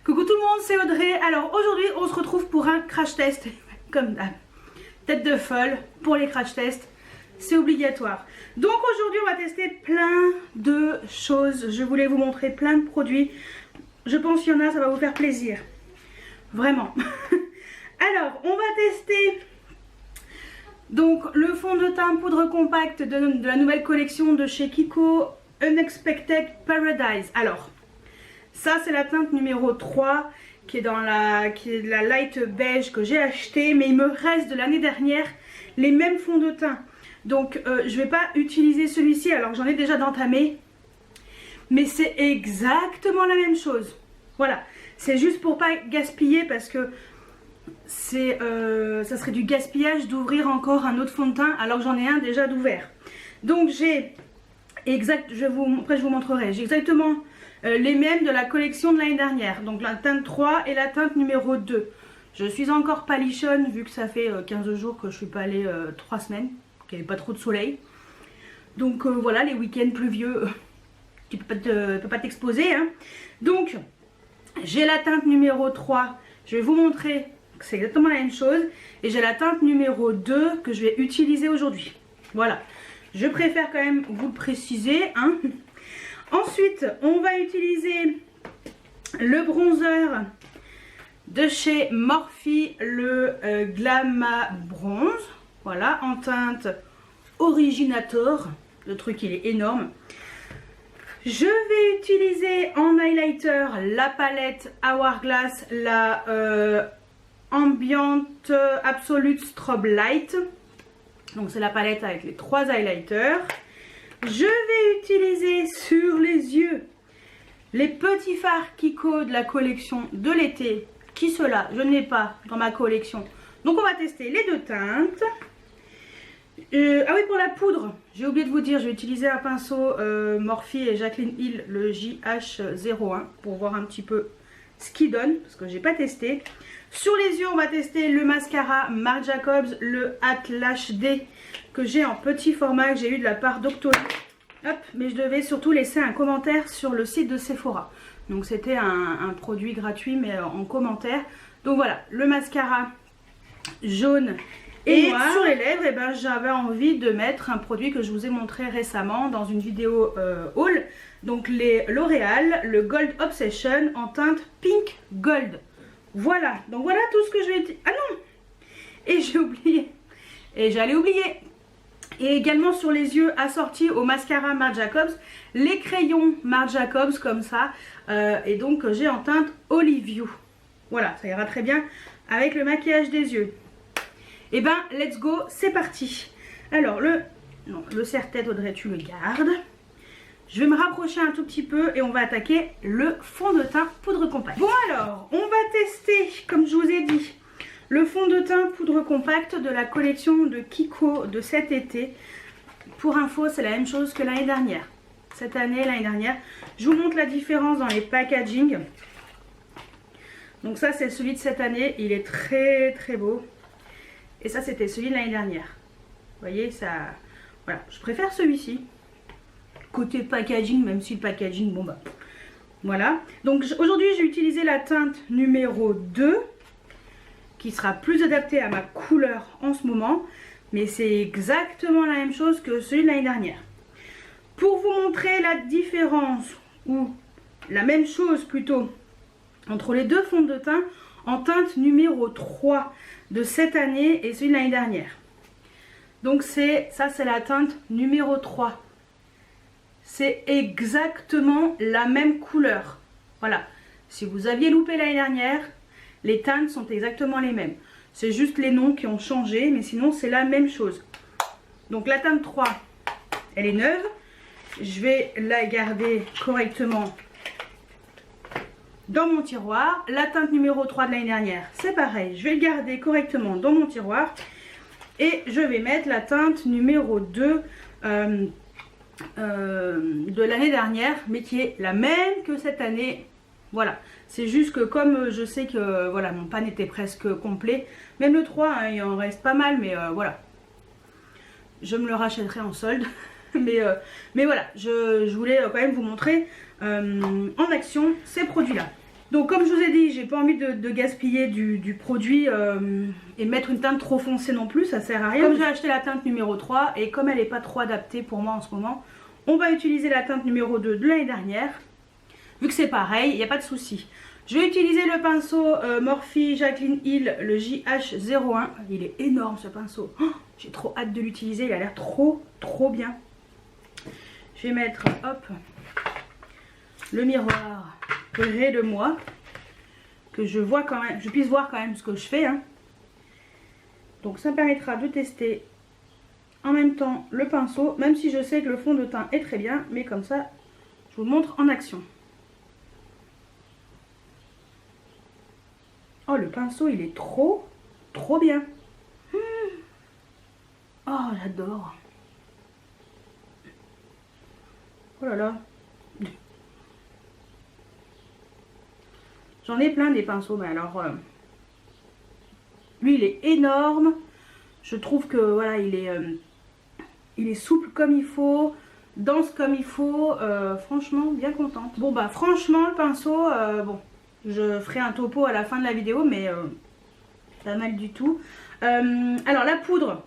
Coucou tout le monde, c'est Audrey. Alors aujourd'hui on se retrouve pour un crash test. Comme d'hab, tête de folle pour les crash tests, c'est obligatoire. Donc aujourd'hui on va tester plein de choses. Je voulais vous montrer plein de produits. Je pense qu'il y en a, ça va vous faire plaisir. Vraiment. Alors on va tester donc le fond de teint poudre compacte de la nouvelle collection de chez Kiko, Unexpected Paradise. Alors ça c'est la teinte numéro 3 qui est de la light beige que j'ai acheté, mais il me reste de l'année dernière les mêmes fonds de teint. Donc je vais pas utiliser celui-ci alors j'en ai déjà d'entamé, mais c'est exactement la même chose. Voilà, c'est juste pour pas gaspiller parce que ça serait du gaspillage d'ouvrir encore un autre fond de teint alors que j'en ai un déjà d'ouvert. Donc j'ai après je vous montrerai, j'ai exactement les mêmes de la collection de l'année dernière, donc la teinte 3 et la teinte numéro 2. Je suis encore palichonne vu que ça fait 15 jours que je suis pas allée, 3 semaines, qu'il n'y avait pas trop de soleil. Donc voilà, les week-ends pluvieux, tu peux pas t'exposer. Hein. Donc j'ai la teinte numéro 3, je vais vous montrer que c'est exactement la même chose. Et j'ai la teinte numéro 2 que je vais utiliser aujourd'hui. Voilà, je préfère quand même vous le préciser. Hein. Ensuite, on va utiliser le bronzer de chez Morphe, le Glamour Bronze. Voilà, en teinte Originator. Le truc, il est énorme. Je vais utiliser en highlighter la palette Hourglass, la Ambient Absolute Strobe Light. Donc, c'est la palette avec les 3 highlighters. Je vais utiliser sur les yeux les petits fards Kiko de la collection de l'été. Qui cela je n'ai pas dans ma collection. Donc on va tester les 2 teintes. Ah oui, pour la poudre, j'ai oublié de vous dire, je vais utiliser un pinceau Morphe et Jaclyn Hill, le JH01, pour voir un petit peu ce qu'il donne, parce que j'ai pas testé. Sur les yeux, on va tester le mascara Marc Jacobs, le Hat Lash D, que j'ai en petit format, que j'ai eu de la part d'Octoly. Hop, mais je devais surtout laisser un commentaire sur le site de Sephora. Donc c'était un produit gratuit, mais en commentaire. Donc voilà, le mascara jaune et noir. Sur les lèvres, eh ben, j'avais envie de mettre un produit que je vous ai montré récemment dans une vidéo haul. Donc les L'Oréal, le Gold Obsession en teinte Pink Gold. Voilà, donc voilà tout ce que je vais... Ah non! Et j'ai oublié. Et j'allais oublier. Et également sur les yeux assortis au mascara Marc Jacobs, les crayons Marc Jacobs comme ça. Et donc j'ai en teinte Olive You. Voilà, ça ira très bien avec le maquillage des yeux. Et ben, let's go, c'est parti. Alors le serre-tête, Audrey, tu le gardes. Je vais me rapprocher un tout petit peu et on va attaquer le fond de teint poudre compacte. Bon alors, on va tester, comme je vous ai dit, le fond de teint poudre compacte de la collection de Kiko de cet été. Pour info, c'est la même chose que l'année dernière. Cette année, l'année dernière. Je vous montre la différence dans les packaging. Donc ça, c'est celui de cette année. Il est très très beau. Et ça, c'était celui de l'année dernière. Vous voyez, ça... Voilà, je préfère celui-ci. Côté packaging, même si le packaging, bon bah... Voilà. Donc aujourd'hui, j'ai utilisé la teinte numéro 2. Qui sera plus adapté à ma couleur en ce moment, mais c'est exactement la même chose que celui de l'année dernière. Pour vous montrer la différence, ou la même chose plutôt, entre les 2 fonds de teint en teinte numéro 3 de cette année et celui de l'année dernière. Donc ça c'est la teinte numéro 3. C'est exactement la même couleur. Voilà, si vous aviez loupé l'année dernière, les teintes sont exactement les mêmes. C'est juste les noms qui ont changé, mais sinon c'est la même chose. Donc la teinte 3, elle est neuve. Je vais la garder correctement dans mon tiroir. La teinte numéro 3 de l'année dernière, c'est pareil. Je vais le garder correctement dans mon tiroir. Et je vais mettre la teinte numéro 2 de l'année dernière, mais qui est la même que cette année. Voilà, c'est juste que comme je sais que voilà, mon pan était presque complet, même le 3, hein, il en reste pas mal, mais voilà. Je me le rachèterai en solde. mais voilà, je voulais quand même vous montrer en action ces produits-là. Donc comme je vous ai dit, j'ai pas envie de gaspiller du produit et mettre une teinte trop foncée non plus, ça sert à rien. Comme j'ai acheté la teinte numéro 3 et comme elle n'est pas trop adaptée pour moi en ce moment, on va utiliser la teinte numéro 2 de l'année dernière. Vu que c'est pareil, il n'y a pas de souci. Je vais utiliser le pinceau Morphe Jacqueline Hill, le JH01. Il est énorme ce pinceau. Oh, j'ai trop hâte de l'utiliser, il a l'air trop bien. Je vais mettre, hop, le miroir près de moi, que je vois quand même, je puisse voir quand même ce que je fais. Hein. Donc ça me permettra de tester en même temps le pinceau, même si je sais que le fond de teint est très bien, mais comme ça, je vous montre en action. Oh, le pinceau, il est trop bien. Oh, j'adore. Oh là là. J'en ai plein des pinceaux, mais alors... lui, il est énorme. Je trouve que, voilà, il est souple comme il faut, dense comme il faut. Franchement, bien contente. Bon, bah, franchement, le pinceau, bon... Je ferai un topo à la fin de la vidéo, mais pas mal du tout. Alors la poudre,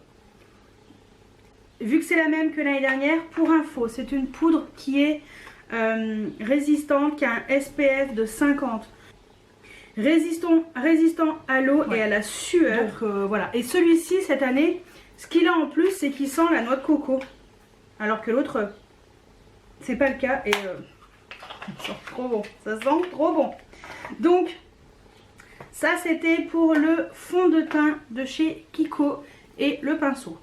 vu que c'est la même que l'année dernière, pour info, c'est une poudre qui est résistante, qui a un SPF de 50. Résistant à l'eau et à la sueur. Donc voilà. Et celui-ci, cette année, ce qu'il a en plus, c'est qu'il sent la noix de coco. Alors que l'autre, c'est pas le cas. Et ça sent trop bon. Ça sent trop bon. Donc ça c'était pour le fond de teint de chez Kiko et le pinceau.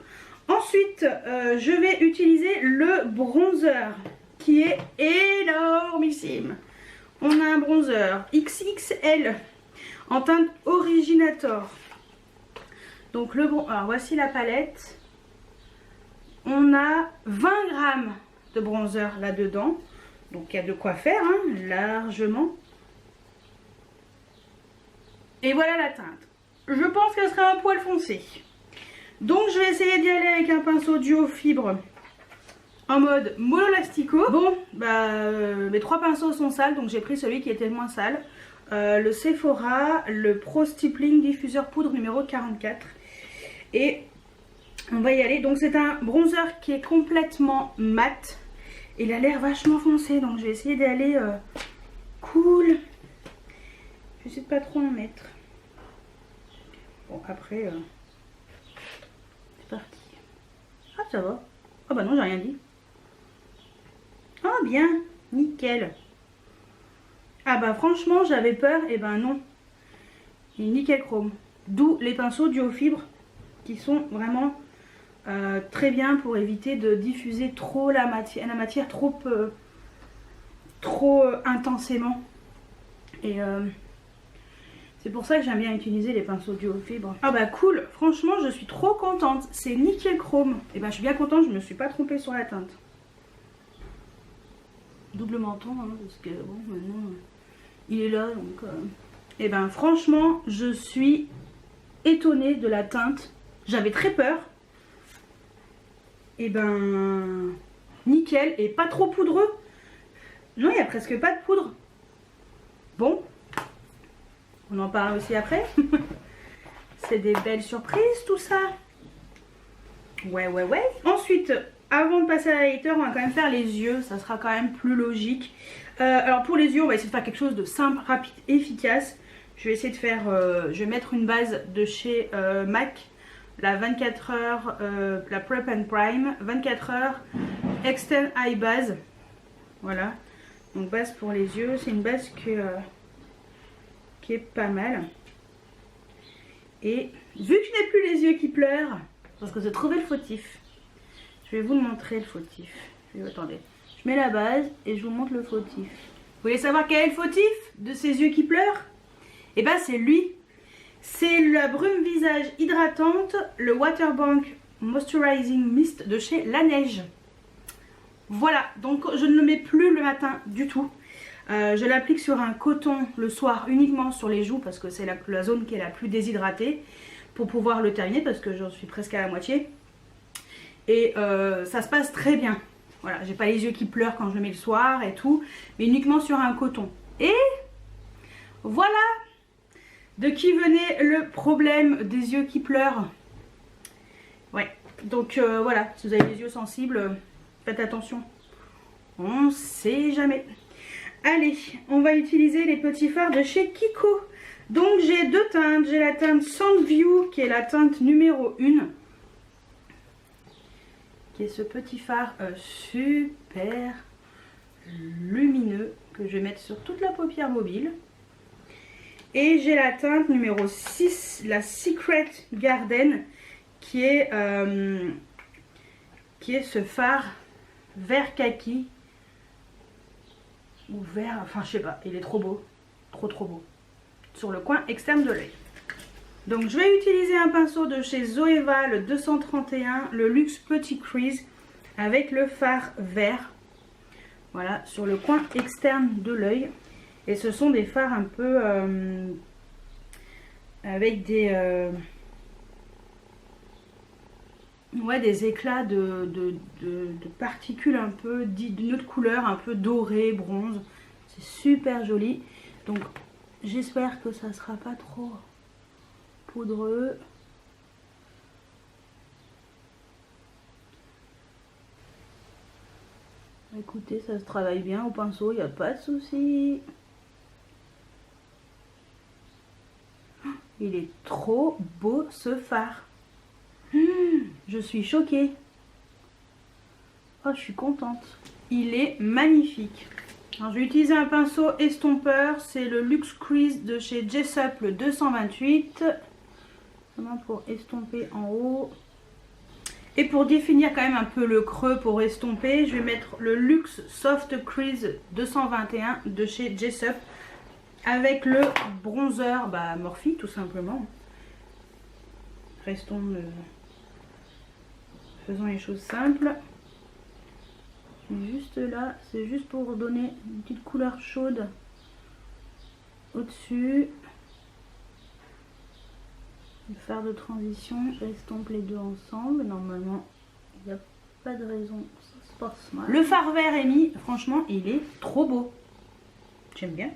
Ensuite je vais utiliser le bronzer qui est énormissime. On a un bronzer XXL en teinte Originator. Donc alors voici la palette. On a 20 grammes de bronzer là-dedans. Donc il y a de quoi faire hein, largement. Et voilà la teinte. Je pense qu'elle sera un poil foncée. Donc je vais essayer d'y aller avec un pinceau duo fibre en mode monolastico. Bon, bah mes 3 pinceaux sont sales, donc j'ai pris celui qui était le moins sale. Le Sephora, le Pro Stippling Diffuseur Poudre numéro 44. Et on va y aller. Donc c'est un bronzer qui est complètement mat. Il a l'air vachement foncé, donc je vais essayer d'y aller cool. Je vais essayer de pas trop en mettre. Bon, après, c'est parti. Ah, ça va. Ah bah non, j'ai rien dit. Ah, bien. Nickel. Ah bah franchement, j'avais peur. Et ben non. Il est nickel chrome. D'où les pinceaux duo fibre qui sont vraiment très bien pour éviter de diffuser trop la matière trop intensément. Et... c'est pour ça que j'aime bien utiliser les pinceaux duo fibre. Ah bah cool, franchement je suis trop contente. C'est nickel chrome. Et bah je suis bien contente, je me suis pas trompée sur la teinte. Double menton, hein, parce que bon maintenant il est là donc... Et ben franchement je suis étonnée de la teinte. J'avais très peur. Et ben nickel et pas trop poudreux. Non, il n'y a presque pas de poudre. Bon. On en parle aussi après. C'est des belles surprises tout ça. Ouais. Ensuite, avant de passer à la highlighter, on va quand même faire les yeux. Ça sera quand même plus logique. Alors pour les yeux, on va essayer de faire quelque chose de simple, rapide, efficace. Je vais essayer de faire... je vais mettre une base de chez MAC. La 24 heures, la Prep and Prime. 24 heures, Extend Eye Base. Voilà. Donc base pour les yeux. C'est une base qui est pas mal. Et vu que je n'ai plus les yeux qui pleurent, parce que j'ai trouvé le fautif, je vais vous montrer le fautif. Attendez, je mets la base et je vous montre le fautif. Vous voulez savoir quel est le fautif de ces yeux qui pleurent? Et ben c'est lui. C'est la brume visage hydratante, le Waterbank Moisturizing Mist de chez La Neige. Voilà, donc je ne le mets plus le matin du tout. Je l'applique sur un coton le soir uniquement sur les joues parce que c'est la zone qui est la plus déshydratée pour pouvoir le terminer parce que j'en suis presque à la moitié. Et ça se passe très bien. Voilà, j'ai pas les yeux qui pleurent quand je le mets le soir et tout, mais uniquement sur un coton. Et Voilà de qui venait le problème des yeux qui pleurent. Ouais, donc voilà, si vous avez des yeux sensibles, faites attention. On sait jamais. Allez, on va utiliser les petits fards de chez Kiko. Donc j'ai deux teintes. J'ai la teinte Sandview qui est la teinte numéro 1. Qui est ce petit fard super lumineux que je vais mettre sur toute la paupière mobile. Et j'ai la teinte numéro 6, la Secret Garden, qui est ce fard vert kaki. Ou vert, enfin je sais pas, il est trop beau. Trop beau. Sur le coin externe de l'œil. Donc je vais utiliser un pinceau de chez Zoeva, le 231, le Luxe Petit Crease, avec le fard vert. Voilà, sur le coin externe de l'œil. Et ce sont des fards un peu avec des des éclats de particules un peu d'une autre couleur, un peu doré, bronze. C'est super joli. Donc j'espère que ça sera pas trop poudreux. Écoutez, ça se travaille bien au pinceau, il n'y a pas de souci. Il est trop beau ce fard. Je suis choquée. Oh, je suis contente. Il est magnifique. Alors, je vais utiliser un pinceau estompeur. C'est le Luxe Crease de chez Jessup, le 228. Vraiment pour estomper en haut. Et pour définir quand même un peu le creux pour estomper, je vais mettre le Luxe Soft Crease 221 de chez Jessup. Avec le bronzer Morphe tout simplement. Restons faisons les choses simples. Juste là, c'est juste pour donner une petite couleur chaude au-dessus. Le fard de transition, j'estompe les deux ensemble. Normalement, il n'y a pas de raison que ça se passe mal. Le fard vert est mis, franchement, il est trop beau. J'aime bien.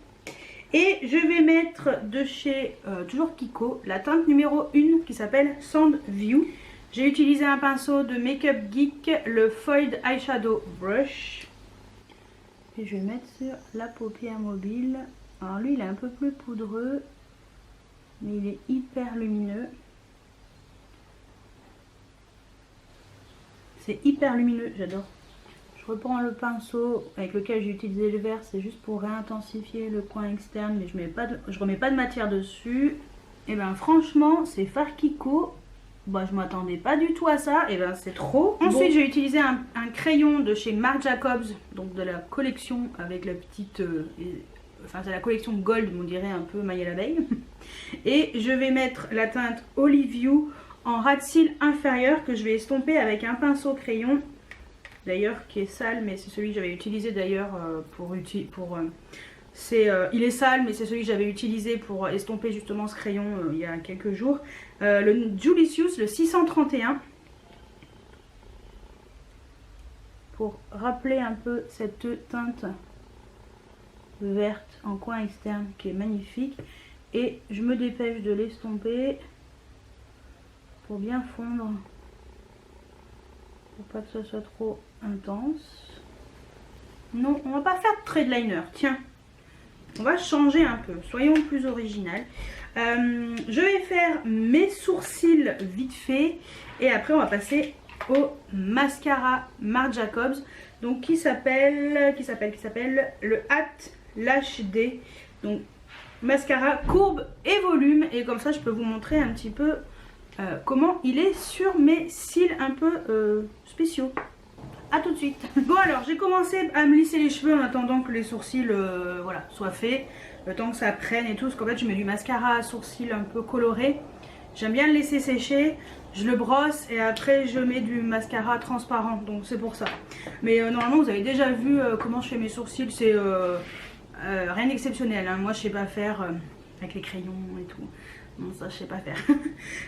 Et je vais mettre de chez toujours Kiko la teinte numéro 1 qui s'appelle Sandview. J'ai utilisé un pinceau de Makeup Geek, le Foiled Eyeshadow Brush. Et je vais mettre sur la paupière mobile. Alors lui il est un peu plus poudreux, mais il est hyper lumineux. C'est hyper lumineux, j'adore. Je reprends le pinceau avec lequel j'ai utilisé le vert, c'est juste pour réintensifier le coin externe, mais je remets pas de matière dessus. Et ben franchement, c'est fard Kiko. Je m'attendais pas du tout à ça, et ben c'est trop. Ensuite, j'ai utilisé un crayon de chez Marc Jacobs, donc de la collection avec la petite, enfin c'est la collection Gold, on dirait un peu maille à l'abeille. Et je vais mettre la teinte Olive You en ras de cils inférieur que je vais estomper avec un pinceau crayon. D'ailleurs qui est sale, mais c'est celui que j'avais utilisé d'ailleurs il est sale, mais c'est celui que j'avais utilisé pour estomper justement ce crayon il y a quelques jours. Le Julicius, le 631. Pour rappeler un peu cette teinte verte en coin externe qui est magnifique. Et je me dépêche de l'estomper pour bien fondre. Pour pas que ce soit trop intense. Non, on va pas faire de trait de liner. Tiens, on va changer un peu. Soyons plus original. Je vais faire mes sourcils vite fait. Et après, on va passer au mascara Marc Jacobs. Donc, qui s'appelle le Hat Lash Day. Donc, mascara courbe et volume. Et comme ça, je peux vous montrer un petit peu comment il est sur mes cils un peu spéciaux. A tout de suite. Bon alors j'ai commencé à me lisser les cheveux en attendant que les sourcils soient faits. Le temps que ça prenne et tout. Parce qu'en fait je mets du mascara à sourcils un peu coloré. J'aime bien le laisser sécher. Je le brosse et après je mets du mascara transparent. Donc c'est pour ça. Mais normalement vous avez déjà vu comment je fais mes sourcils. C'est rien d'exceptionnel. Hein. Moi je sais pas faire avec les crayons et tout. Non, ça je sais pas faire.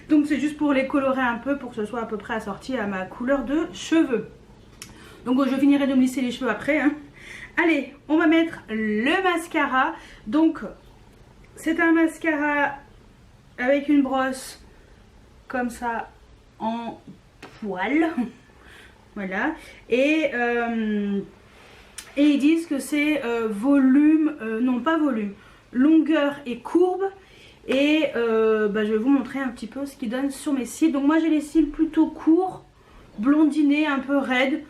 Donc c'est juste pour les colorer un peu pour que ce soit à peu près assorti à ma couleur de cheveux. Donc je finirai de me lisser les cheveux après. Hein. Allez, on va mettre le mascara. Donc c'est un mascara avec une brosse comme ça en poil. Voilà. Et ils disent que c'est volume, non pas volume, longueur et courbe. Et je vais vous montrer un petit peu ce qu'il donne sur mes cils. Donc moi j'ai les cils plutôt courts, blondinés, un peu raides.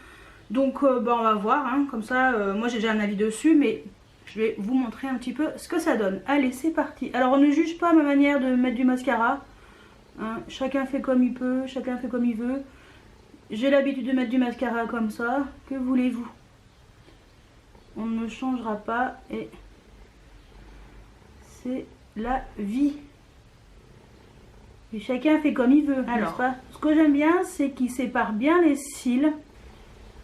Donc on va voir, hein. Comme ça moi j'ai déjà un avis dessus, mais je vais vous montrer un petit peu ce que ça donne. Allez, c'est parti. Alors on ne juge pas ma manière de mettre du mascara, hein. Chacun fait comme il peut, chacun fait comme il veut. J'ai l'habitude de mettre du mascara comme ça, que voulez-vous? On ne changera pas et c'est la vie. Et chacun fait comme il veut, n'est-ce pas? Ce que j'aime bien, c'est qu'il sépare bien les cils.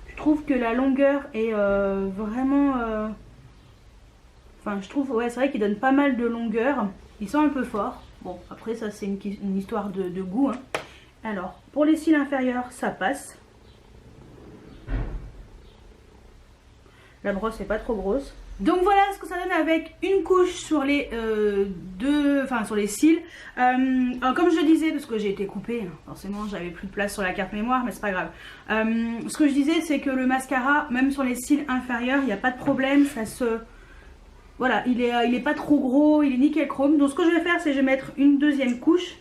Je trouve que la longueur est vraiment... Enfin, je trouve, ouais, c'est vrai qu'il donne pas mal de longueur. Ils sont un peu forts. Bon, après, ça, c'est une histoire de goût, hein. Alors, pour les cils inférieurs, ça passe. La brosse n'est pas trop grosse. Donc voilà ce que ça donne avec une couche sur les sur les cils. Alors comme je le disais, parce que j'ai été coupée, hein, forcément j'avais plus de place sur la carte mémoire, mais c'est pas grave. Ce que je disais, c'est que le mascara, même sur les cils inférieurs, il n'y a pas de problème, ça se... Voilà, il est pas trop gros, il est nickel chrome. Donc ce que je vais faire, c'est que je vais mettre une deuxième couche.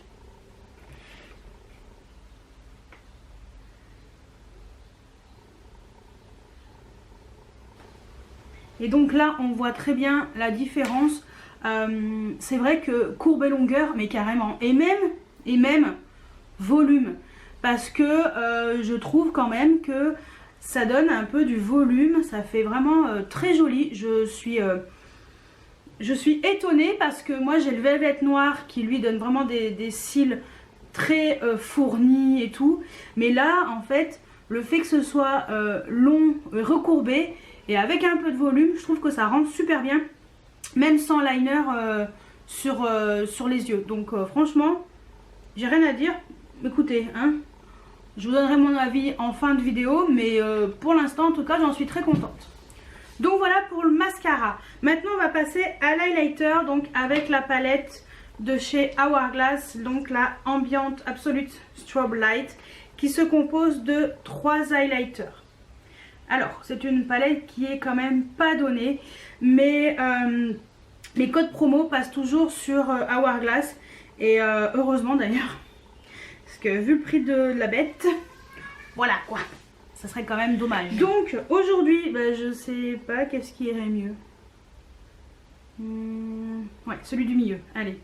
Et donc là, on voit très bien la différence. C'est vrai que courbe et longueur, mais carrément. Et même volume. Parce que je trouve quand même que ça donne un peu du volume. Ça fait vraiment très joli. Je suis étonnée parce que moi, j'ai le Velvet Noir qui lui donne vraiment des cils très fournis et tout. Mais là, en fait, le fait que ce soit long, recourbé, et avec un peu de volume, je trouve que ça rend super bien. Même sans liner sur les yeux. Donc franchement, j'ai rien à dire. Écoutez, hein, je vous donnerai mon avis en fin de vidéo. Mais pour l'instant, en tout cas, j'en suis très contente. Donc voilà pour le mascara. Maintenant, on va passer à l'highlighter. Donc avec la palette de chez Hourglass. Donc la Ambient Absolute Strobe Light. Qui se compose de 3 highlighters. Alors, c'est une palette qui est quand même pas donnée, mais les codes promo passent toujours sur Hourglass, et heureusement d'ailleurs, parce que vu le prix de la bête, voilà quoi, ça serait quand même dommage. Donc aujourd'hui, je sais pas qu'est-ce qui irait mieux. Ouais, celui du milieu, allez.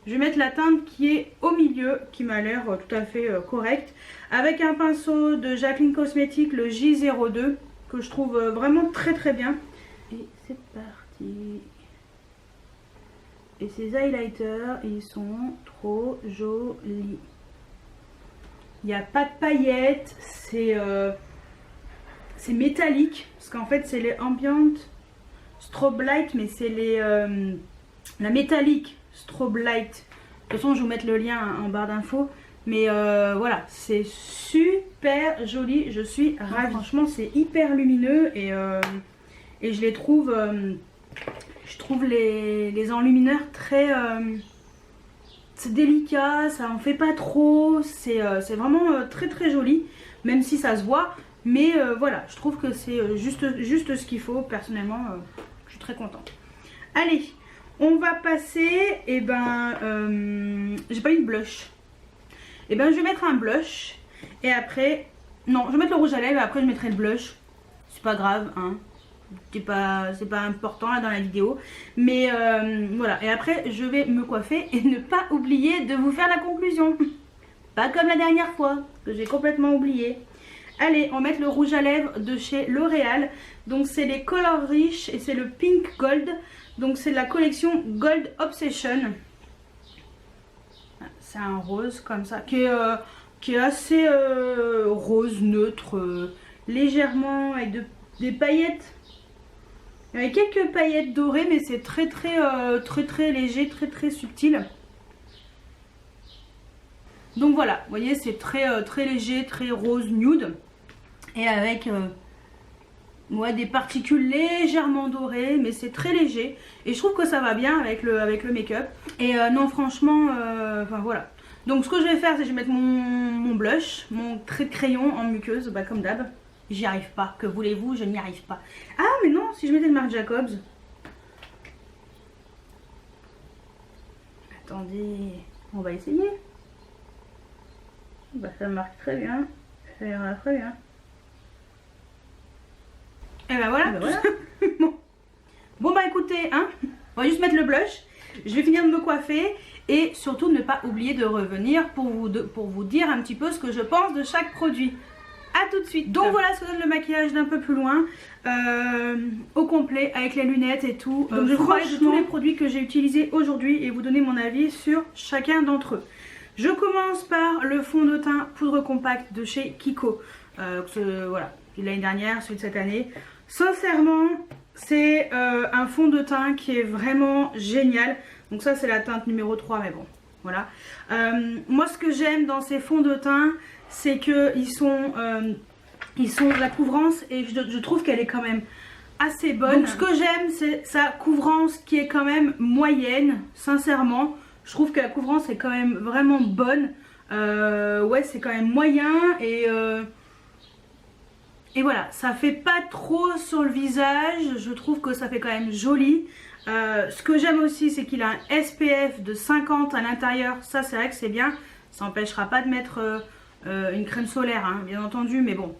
Je vais mettre la teinte qui est au milieu, qui m'a l'air tout à fait correcte. Avec un pinceau de Jacqueline Cosmetics, le J02, que je trouve vraiment très très bien. Et c'est parti. Et ces highlighters, ils sont trop jolis. Il n'y a pas de paillettes, c'est métallique. Parce qu'en fait, c'est les Ambient Strobe Light, mais c'est la métallique Strobe Light. De toute façon, je vais vous mettre le lien en barre d'infos. Mais voilà, c'est super joli. Je suis ravie. Franchement, c'est hyper lumineux. Et je les trouve... je trouve les enlumineurs très... c'est délicat, ça en fait pas trop. C'est vraiment très très joli. Même si ça se voit. Mais voilà, je trouve que c'est juste ce qu'il faut. Personnellement, je suis très contente. Allez, on va passer, j'ai pas eu de blush. Je vais mettre un blush. Et après, non, je vais mettre le rouge à lèvres et après je mettrai le blush. C'est pas grave, hein. C'est pas important là dans la vidéo. Mais voilà, et après je vais me coiffer et ne pas oublier de vous faire la conclusion. Pas comme la dernière fois, que j'ai complètement oublié. Allez, on va mettre le rouge à lèvres de chez L'Oréal. Donc c'est les Color Rich et c'est le Pink Gold. Donc c'est de la collection Gold Obsession. C'est un rose comme ça, qui est assez rose, neutre, légèrement avec des paillettes. Avec quelques paillettes dorées, mais c'est très léger, très subtil. Donc voilà, vous voyez, c'est très léger, très rose nude. Et avec ouais, des particules légèrement dorées, mais c'est très léger. Et je trouve que ça va bien avec le make-up. Et non, franchement, enfin voilà. Donc ce que je vais faire, c'est que je vais mettre mon blush, mon trait de crayon en muqueuse, bah, comme d'hab. J'y arrive pas, que voulez-vous, je n'y arrive pas. Ah mais non, si je mettais le Marc Jacobs. Attendez, on va essayer. Bah ça marche très bien, ça ira très bien. Et bah voilà, bon bah écoutez, hein, on va juste mettre le blush. Je vais finir de me coiffer et surtout ne pas oublier de revenir pour vous dire un petit peu ce que je pense de chaque produit. A tout de suite. Donc voilà ce que donne le maquillage d'un peu plus loin, au complet avec les lunettes et tout. Donc je vais vous parler de tous les produits que j'ai utilisés aujourd'hui et vous donner mon avis sur chacun d'entre eux. Je commence par le fond de teint poudre compacte de chez Kiko. Voilà, l'année dernière, celui de cette année. Sincèrement, c'est un fond de teint qui est vraiment génial. Donc ça c'est la teinte numéro 3, mais bon, voilà. Moi ce que j'aime dans ces fonds de teint, c'est qu'ils sont la couvrance et je trouve qu'elle est quand même assez bonne. Donc ce que j'aime, c'est sa couvrance qui est quand même moyenne, sincèrement. Je trouve que la couvrance est quand même vraiment bonne. Ouais, c'est quand même moyen et voilà, ça fait pas trop sur le visage. Je trouve que ça fait quand même joli. Ce que j'aime aussi, c'est qu'il a un SPF de 50 à l'intérieur. Ça, c'est vrai que c'est bien. Ça n'empêchera pas de mettre une crème solaire, hein, bien entendu. Mais bon,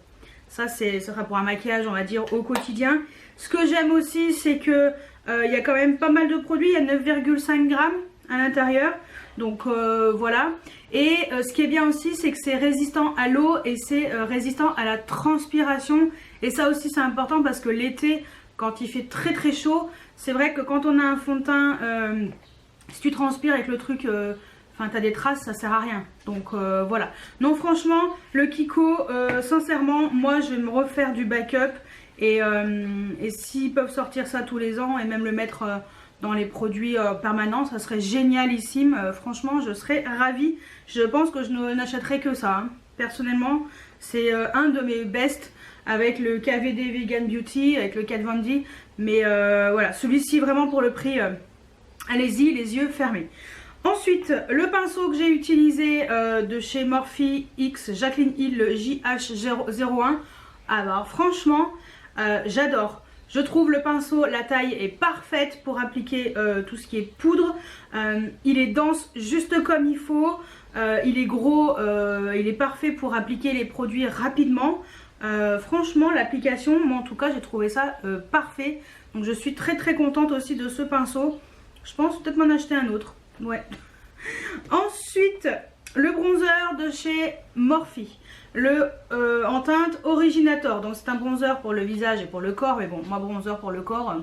ça sera pour un maquillage, on va dire, au quotidien. Ce que j'aime aussi, c'est que il y a quand même pas mal de produits. Il y a 9,5 grammes à l'intérieur. Donc voilà. Et ce qui est bien aussi, c'est que c'est résistant à l'eau et c'est résistant à la transpiration. Et ça aussi c'est important parce que l'été, quand il fait très très chaud, c'est vrai que quand on a un fond de teint, si tu transpires avec le truc, enfin t'as des traces, ça sert à rien. Donc voilà. Non franchement, le Kiko, sincèrement, moi je vais me refaire du backup. Et s'ils peuvent sortir ça tous les ans et même le mettre dans les produits permanents, ça serait génialissime. Franchement, je serais ravie. Je pense que je n'achèterai que ça, hein. Personnellement, c'est un de mes best avec le KVD Vegan Beauty, avec le Kat Von D. Mais voilà, celui-ci vraiment pour le prix, allez-y, les yeux fermés. Ensuite, le pinceau que j'ai utilisé de chez Morphe X Jacqueline Hill, le JH01. Alors franchement, j'adore. Je trouve le pinceau, la taille est parfaite pour appliquer tout ce qui est poudre. Il est dense juste comme il faut. Il est gros, il est parfait pour appliquer les produits rapidement. Franchement, l'application, moi en tout cas, j'ai trouvé ça parfait. Donc je suis très très contente aussi de ce pinceau. Je pense peut-être m'en acheter un autre. Ouais. Ensuite, le bronzer de chez Morphe. En teinte Originator. Donc c'est un bronzer pour le visage et pour le corps. Mais bon, moi bronzer pour le corps,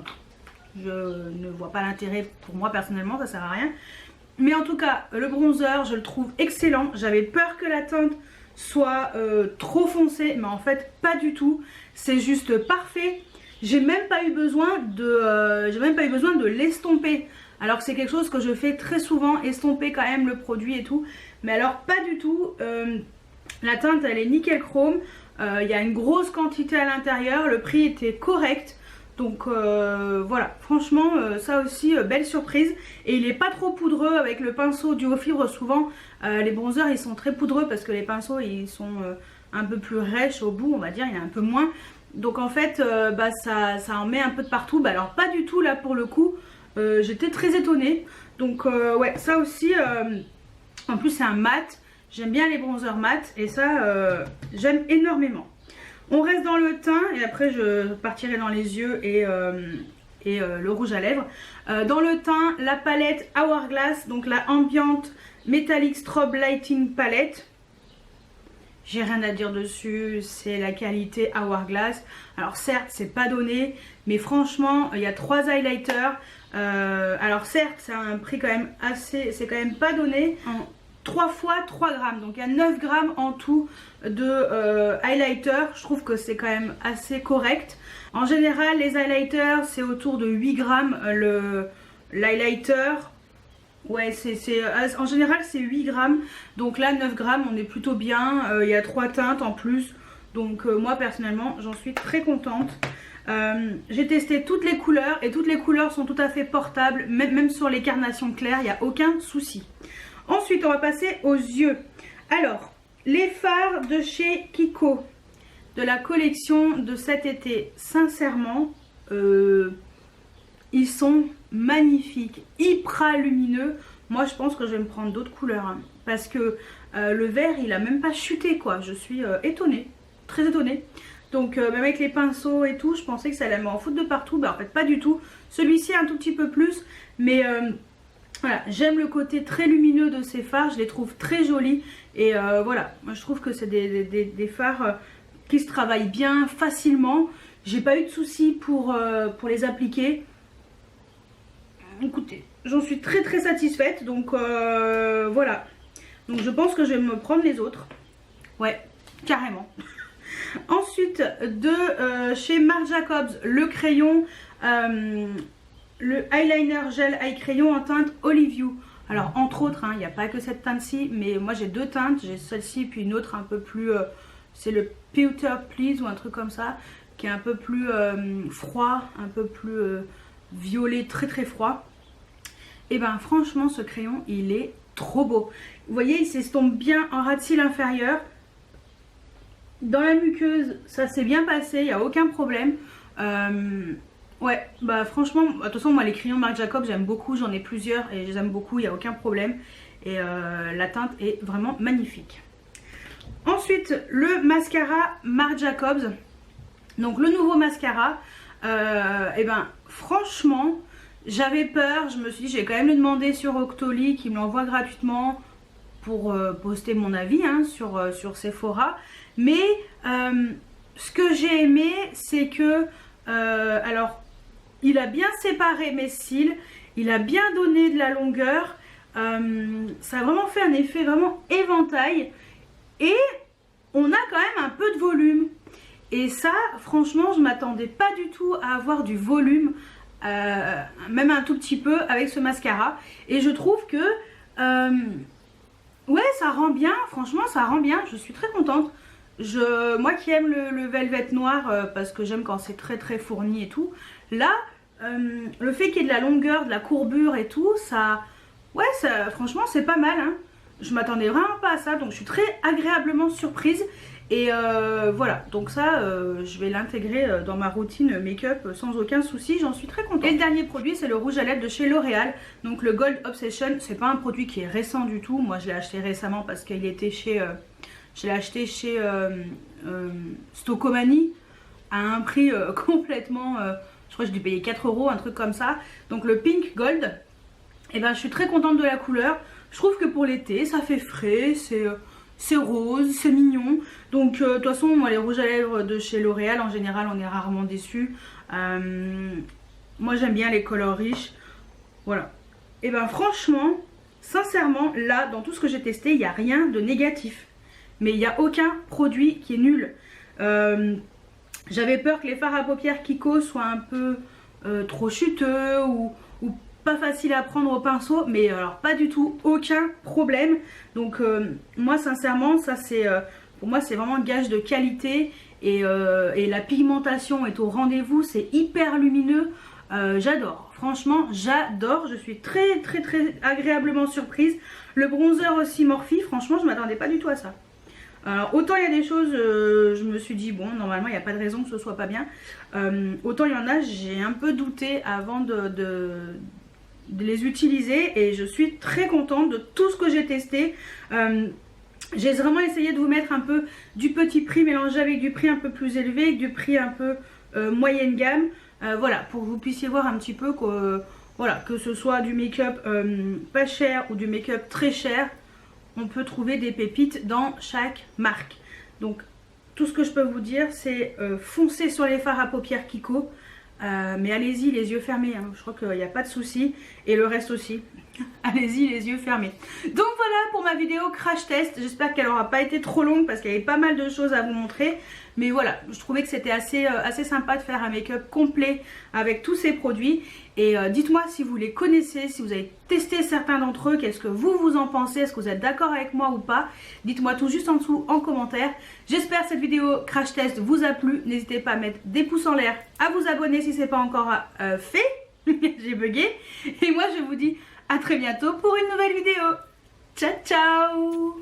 je ne vois pas l'intérêt pour moi personnellement, ça sert à rien. Mais en tout cas, le bronzer, je le trouve excellent. J'avais peur que la teinte soit trop foncée, mais en fait pas du tout. C'est juste parfait. J'ai même pas eu besoin de l'estomper. Alors que c'est quelque chose que je fais très souvent, estomper quand même le produit et tout. Mais alors pas du tout. La teinte elle est nickel chrome, il y a une grosse quantité à l'intérieur, le prix était correct. Donc voilà, franchement ça aussi belle surprise. Et il n'est pas trop poudreux avec le pinceau duo fibre. Souvent les bronzers ils sont très poudreux parce que les pinceaux ils sont un peu plus rêches au bout, on va dire, il y en a un peu moins. Donc en fait ça en met un peu de partout. Bah, alors pas du tout là pour le coup, j'étais très étonnée. Donc ouais, ça aussi, en plus c'est un mat. J'aime bien les bronzers mat et ça j'aime énormément. On reste dans le teint et après je partirai dans les yeux et le rouge à lèvres. Dans le teint, la palette Hourglass, donc la Ambient Metallic Strobe Lighting Palette. J'ai rien à dire dessus, c'est la qualité Hourglass. Alors certes c'est pas donné, mais franchement il y a 3 highlighters. Alors certes c'est un prix quand même assez, c'est quand même pas donné. 3 fois 3 grammes, donc il y a 9 grammes en tout de highlighter. Je trouve que c'est quand même assez correct. En général les highlighters c'est autour de 8 grammes l'highlighter. Ouais, en général c'est 8 grammes, donc là 9 grammes on est plutôt bien. Il y a 3 teintes en plus, donc moi personnellement j'en suis très contente. J'ai testé toutes les couleurs et toutes les couleurs sont tout à fait portables, même sur les carnations claires, il n'y a aucun souci. Ensuite, on va passer aux yeux. Alors, les fards de chez Kiko, de la collection de cet été, sincèrement, ils sont magnifiques, hyper lumineux. Moi, je pense que je vais me prendre d'autres couleurs, hein, parce que le vert, il a même pas chuté, quoi. Je suis étonnée, très étonnée. Donc, même avec les pinceaux et tout, je pensais que ça allait m'en foutre de partout. Bah, en fait, pas du tout. Celui-ci, un tout petit peu plus, mais voilà, j'aime le côté très lumineux de ces fards. Je les trouve très jolis. Et voilà, moi, je trouve que c'est des fards qui se travaillent bien, facilement. J'ai pas eu de soucis pour les appliquer. Écoutez, j'en suis très très satisfaite. Donc voilà. Donc je pense que je vais me prendre les autres. Ouais, carrément. Ensuite, de chez Marc Jacobs, le crayon, le eyeliner gel eye crayon en teinte Olive You. Alors entre autres, il n'y a pas que cette teinte-ci, mais moi j'ai deux teintes. J'ai celle-ci puis une autre un peu plus, c'est le Pewter Please ou un truc comme ça, qui est un peu plus froid, un peu plus violet, très très froid. Et ben franchement, ce crayon, il est trop beau. Vous voyez, il s'estompe bien en ras de cils inférieur. Dans la muqueuse, ça s'est bien passé, il n'y a aucun problème. Ouais, bah franchement, de toute façon, moi les crayons Marc Jacobs, j'aime beaucoup, j'en ai plusieurs et je les aime beaucoup, il n'y a aucun problème. Et la teinte est vraiment magnifique. Ensuite, le mascara Marc Jacobs. Donc le nouveau mascara, et ben franchement, j'avais peur, je me suis dit, je vais quand même le demander sur Octoly, qui me l'envoie gratuitement pour poster mon avis sur Sephora. Mais ce que j'ai aimé, c'est que, alors, il a bien séparé mes cils, il a bien donné de la longueur, ça a vraiment fait un effet vraiment éventail et on a quand même un peu de volume. Et ça, franchement, je ne m'attendais pas du tout à avoir du volume, même un tout petit peu avec ce mascara. Et je trouve que, ouais, ça rend bien, franchement, ça rend bien, je suis très contente. Moi qui aime le velvet noir, parce que j'aime quand c'est très très fourni et tout, là, le fait qu'il y ait de la longueur, de la courbure et tout, ça, ouais, ça, franchement, c'est pas mal, hein. Je m'attendais vraiment pas à ça, donc je suis très agréablement surprise. Et voilà, donc ça, je vais l'intégrer dans ma routine make-up sans aucun souci, j'en suis très contente. Et le dernier produit, c'est le rouge à lèvres de chez L'Oréal, donc le Gold Obsession. C'est pas un produit qui est récent du tout, moi je l'ai acheté récemment parce qu'il était chez... je l'ai acheté chez Stocomanie à un prix complètement... je crois que j'ai dû payer 4 €, un truc comme ça. Donc le Pink Gold, et ben je suis très contente de la couleur. Je trouve que pour l'été, ça fait frais, c'est rose, c'est mignon. Donc de toute façon, moi les rouges à lèvres de chez L'Oréal, en général, on est rarement déçus. Moi j'aime bien les colors riches. Voilà. Et ben franchement, sincèrement, là, dans tout ce que j'ai testé, il n'y a rien de négatif. Mais il n'y a aucun produit qui est nul. J'avais peur que les fards à paupières Kiko soient un peu trop chuteux ou pas facile à prendre au pinceau, mais alors pas du tout, aucun problème. Donc moi sincèrement, ça c'est pour moi c'est vraiment un gage de qualité et la pigmentation est au rendez-vous, c'est hyper lumineux. J'adore, franchement j'adore, je suis très très très agréablement surprise. Le bronzer aussi Morphe, franchement je m'attendais pas du tout à ça. Alors autant il y a des choses, je me suis dit bon, normalement il n'y a pas de raison que ce soit pas bien. Autant il y en a, j'ai un peu douté avant de les utiliser et je suis très contente de tout ce que j'ai testé. J'ai vraiment essayé de vous mettre un peu du petit prix mélangé avec du prix un peu plus élevé, avec du prix un peu moyenne gamme. Voilà, pour que vous puissiez voir un petit peu que, voilà, que ce soit du make-up pas cher ou du make-up très cher, on peut trouver des pépites dans chaque marque. Donc tout ce que je peux vous dire, c'est foncez sur les fards à paupières Kiko. Mais allez-y les yeux fermés, hein. Je crois qu'il n'y a pas de souci. Et le reste aussi. allez-y les yeux fermés. Donc voilà pour ma vidéo crash test. J'espère qu'elle n'aura pas été trop longue parce qu'il y avait pas mal de choses à vous montrer. Mais voilà, je trouvais que c'était assez sympa de faire un make-up complet avec tous ces produits. Et dites-moi si vous les connaissez, si vous avez testé certains d'entre eux, qu'est-ce que vous en pensez, est-ce que vous êtes d'accord avec moi ou pas? Dites-moi tout juste en dessous en commentaire. J'espère que cette vidéo crash test vous a plu. N'hésitez pas à mettre des pouces en l'air, à vous abonner si ce n'est pas encore fait. J'ai bugué. Et moi je vous dis à très bientôt pour une nouvelle vidéo. Ciao ciao!